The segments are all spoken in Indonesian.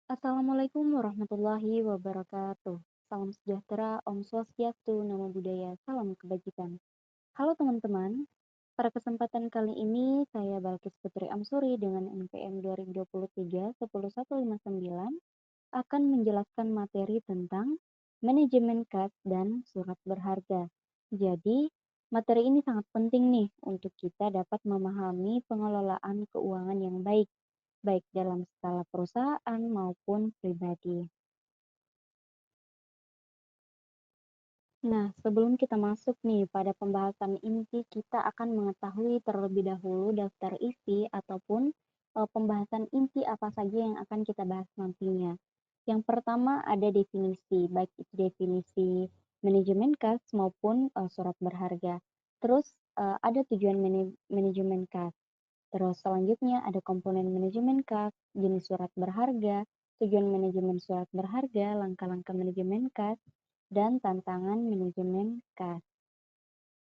Assalamualaikum warahmatullahi wabarakatuh. Salam sejahtera, Om Swastiastu, Namo Buddhaya, Salam Kebajikan. Halo teman-teman, pada kesempatan kali ini saya Balkis Putri Amsuri dengan NPM 2023 10159 akan menjelaskan materi tentang manajemen kas dan surat berharga. Jadi, materi ini sangat penting nih untuk kita dapat memahami pengelolaan keuangan yang baik, baik dalam skala perusahaan maupun pribadi. Nah, sebelum kita masuk nih pada pembahasan inti, kita akan mengetahui terlebih dahulu daftar isi ataupun pembahasan inti apa saja yang akan kita bahas nantinya. Yang pertama ada definisi, baik itu definisi manajemen kas maupun surat berharga. Terus ada tujuan manajemen kas. Terus selanjutnya ada komponen manajemen kas, jenis surat berharga, tujuan manajemen surat berharga, langkah-langkah manajemen kas, dan tantangan manajemen kas.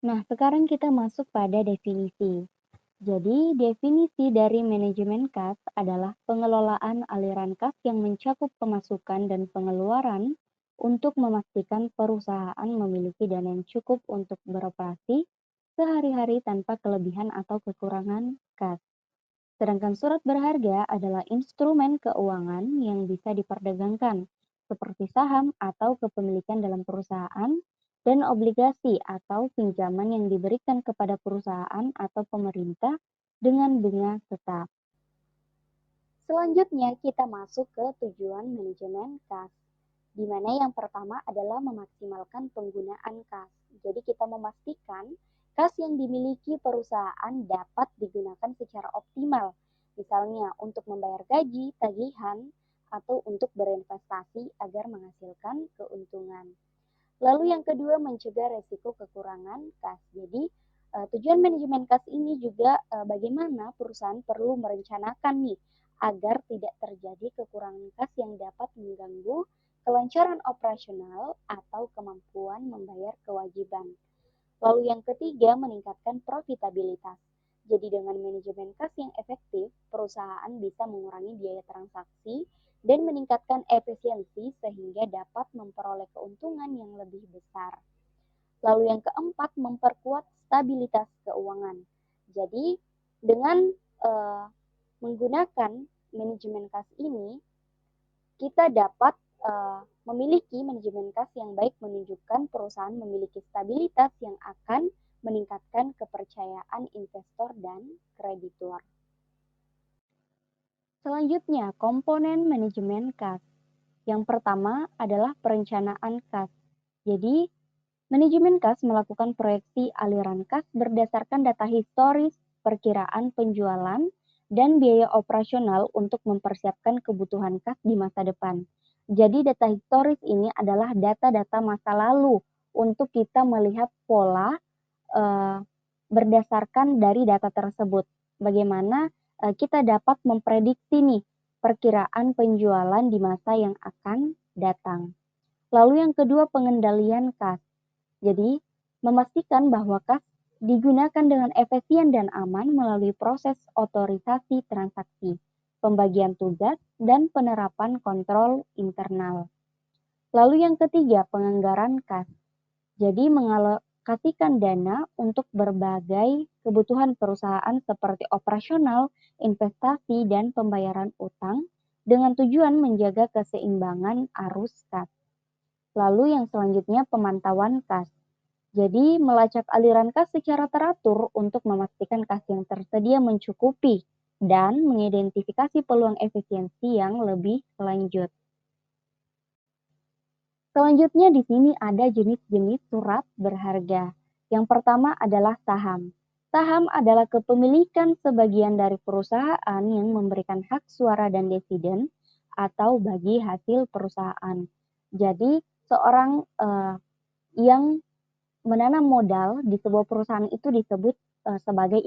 Nah, sekarang kita masuk pada definisi. Jadi, definisi dari manajemen kas adalah pengelolaan aliran kas yang mencakup pemasukan dan pengeluaran untuk memastikan perusahaan memiliki dana yang cukup untuk beroperasi sehari-hari tanpa kelebihan atau kekurangan kas. Sedangkan surat berharga adalah instrumen keuangan yang bisa diperdagangkan, seperti saham atau kepemilikan dalam perusahaan, dan obligasi atau pinjaman yang diberikan kepada perusahaan atau pemerintah dengan bunga tetap. Selanjutnya kita masuk ke tujuan manajemen kas, di mana yang pertama adalah memaksimalkan penggunaan kas. Jadi kita memastikan kas yang dimiliki perusahaan dapat digunakan secara optimal, misalnya untuk membayar gaji, tagihan, atau untuk berinvestasi agar menghasilkan keuntungan. Lalu yang kedua mencegah resiko kekurangan kas. Jadi tujuan manajemen kas ini juga bagaimana perusahaan perlu merencanakan nih agar tidak terjadi kekurangan kas yang dapat mengganggu kelancaran operasional atau kemampuan membayar kewajiban. Lalu yang ketiga meningkatkan profitabilitas. Jadi dengan manajemen kas yang efektif, perusahaan bisa mengurangi biaya transaksi dan meningkatkan efisiensi sehingga dapat memperoleh keuntungan yang lebih besar. Lalu yang keempat, memperkuat stabilitas keuangan. Jadi dengan menggunakan manajemen kas ini, kita dapat memiliki manajemen kas yang baik menunjukkan perusahaan memiliki stabilitas yang akan meningkatkan kepercayaan investor dan kreditur. Selanjutnya, komponen manajemen kas. Yang pertama adalah perencanaan kas. Jadi, manajemen kas melakukan proyeksi aliran kas berdasarkan data historis, perkiraan penjualan, dan biaya operasional untuk mempersiapkan kebutuhan kas di masa depan. Jadi data historis ini adalah data-data masa lalu untuk kita melihat pola berdasarkan dari data tersebut. Bagaimana kita dapat memprediksi nih perkiraan penjualan di masa yang akan datang. Lalu yang kedua pengendalian kas. Jadi memastikan bahwa kas digunakan dengan efisien dan aman melalui proses otorisasi transaksi, pembagian tugas, dan penerapan kontrol internal. Lalu yang ketiga, penganggaran kas. Jadi mengalokasikan dana untuk berbagai kebutuhan perusahaan seperti operasional, investasi, dan pembayaran utang dengan tujuan menjaga keseimbangan arus kas. Lalu yang selanjutnya pemantauan kas. Jadi melacak aliran kas secara teratur untuk memastikan kas yang tersedia mencukupi dan mengidentifikasi peluang efisiensi yang lebih lanjut. Selanjutnya di sini ada jenis-jenis surat berharga. Yang pertama adalah saham. Saham adalah kepemilikan sebagian dari perusahaan yang memberikan hak suara dan dividen atau bagi hasil perusahaan. Jadi seorang yang menanam modal di sebuah perusahaan itu disebut sebagai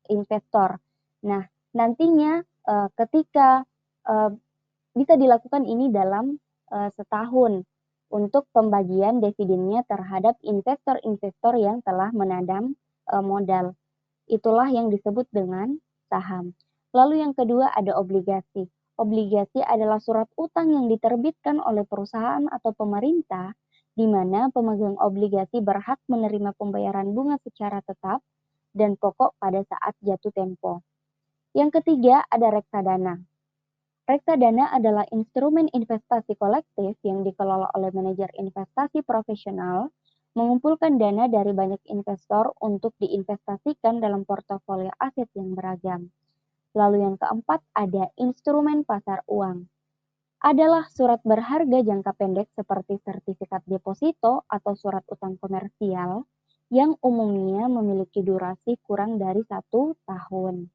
investor. Nah, nantinya ketika bisa dilakukan ini dalam setahun untuk pembagian dividennya terhadap investor-investor yang telah menanam modal. Itulah yang disebut dengan saham. Lalu yang kedua ada obligasi. Obligasi adalah surat utang yang diterbitkan oleh perusahaan atau pemerintah, di mana pemegang obligasi berhak menerima pembayaran bunga secara tetap dan pokok pada saat jatuh tempo. Yang ketiga ada reksadana. Reksadana adalah instrumen investasi kolektif yang dikelola oleh manajer investasi profesional, mengumpulkan dana dari banyak investor untuk diinvestasikan dalam portofolio aset yang beragam. Lalu yang keempat ada instrumen pasar uang. Adalah surat berharga jangka pendek seperti sertifikat deposito atau surat utang komersial yang umumnya memiliki durasi kurang dari 1 tahun.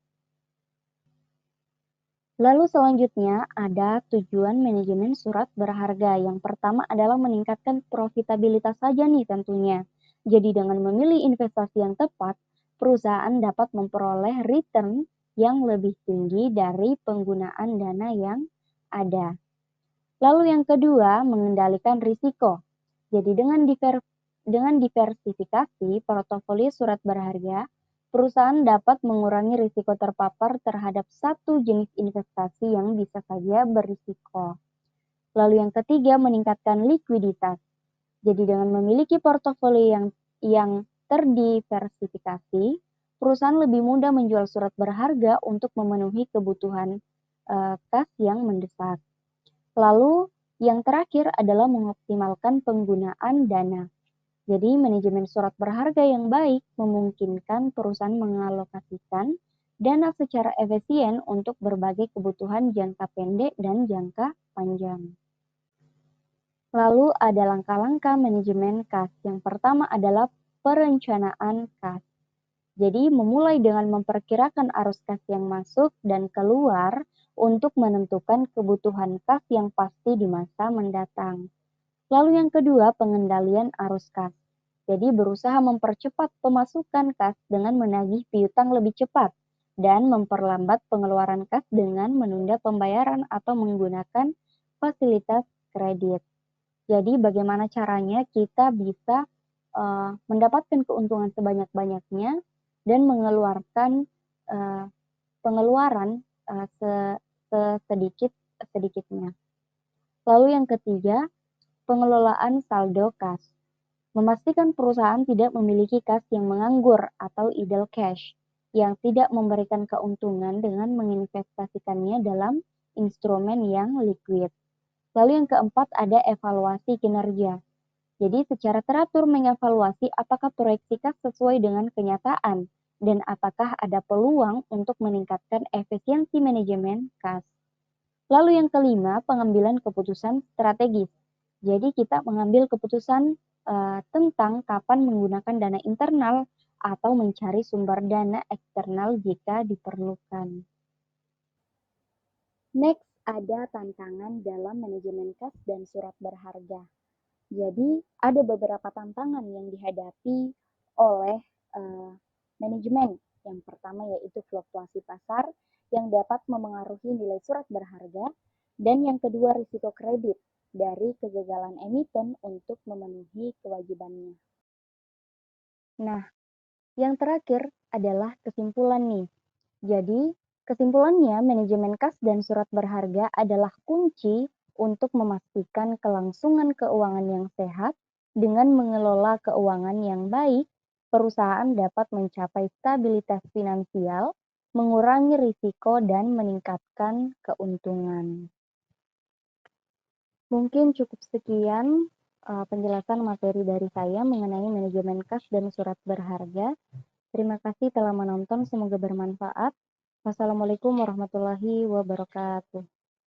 Lalu selanjutnya ada tujuan manajemen surat berharga. Yang pertama adalah meningkatkan profitabilitas saja nih tentunya. Jadi dengan memilih investasi yang tepat, perusahaan dapat memperoleh return yang lebih tinggi dari penggunaan dana yang ada. Lalu yang kedua, mengendalikan risiko. Jadi dengan diversifikasi portofolio surat berharga, perusahaan dapat mengurangi risiko terpapar terhadap satu jenis investasi yang bisa saja berisiko. Lalu yang ketiga, meningkatkan likuiditas. Jadi dengan memiliki portofolio yang terdiversifikasi, perusahaan lebih mudah menjual surat berharga untuk memenuhi kebutuhan kas yang mendesak. Lalu yang terakhir adalah mengoptimalkan penggunaan dana. Jadi manajemen surat berharga yang baik memungkinkan perusahaan mengalokasikan dana secara efisien untuk berbagai kebutuhan jangka pendek dan jangka panjang. Lalu ada langkah-langkah manajemen kas. Yang pertama adalah perencanaan kas. Jadi memulai dengan memperkirakan arus kas yang masuk dan keluar untuk menentukan kebutuhan kas yang pasti di masa mendatang. Lalu yang kedua, pengendalian arus kas. Jadi berusaha mempercepat pemasukan kas dengan menagih piutang lebih cepat dan memperlambat pengeluaran kas dengan menunda pembayaran atau menggunakan fasilitas kredit. Jadi bagaimana caranya kita bisa mendapatkan keuntungan sebanyak-banyaknya dan mengeluarkan pengeluaran sedikit-sedikitnya. Lalu yang ketiga, pengelolaan saldo kas. Memastikan perusahaan tidak memiliki kas yang menganggur atau idle cash yang tidak memberikan keuntungan dengan menginvestasikannya dalam instrumen yang liquid. Lalu yang keempat ada evaluasi kinerja. Jadi secara teratur mengevaluasi apakah proyeksi kas sesuai dengan kenyataan dan apakah ada peluang untuk meningkatkan efisiensi manajemen kas. Lalu yang kelima, pengambilan keputusan strategis. Jadi kita mengambil keputusan tentang kapan menggunakan dana internal atau mencari sumber dana eksternal jika diperlukan. Next, ada tantangan dalam manajemen kas dan surat berharga. Jadi ada beberapa tantangan yang dihadapi oleh manajemen. Yang pertama yaitu fluktuasi pasar yang dapat memengaruhi nilai surat berharga, dan yang kedua risiko kredit dari kegagalan emiten untuk memenuhi kewajibannya. Nah, yang terakhir adalah kesimpulan nih. Jadi, kesimpulannya manajemen kas dan surat berharga adalah kunci untuk memastikan kelangsungan keuangan yang sehat. Dengan mengelola keuangan yang baik, perusahaan dapat mencapai stabilitas finansial, mengurangi risiko, dan meningkatkan keuntungan. Mungkin cukup sekian penjelasan materi dari saya mengenai manajemen kas dan surat berharga. Terima kasih telah menonton, semoga bermanfaat. Wassalamualaikum warahmatullahi wabarakatuh.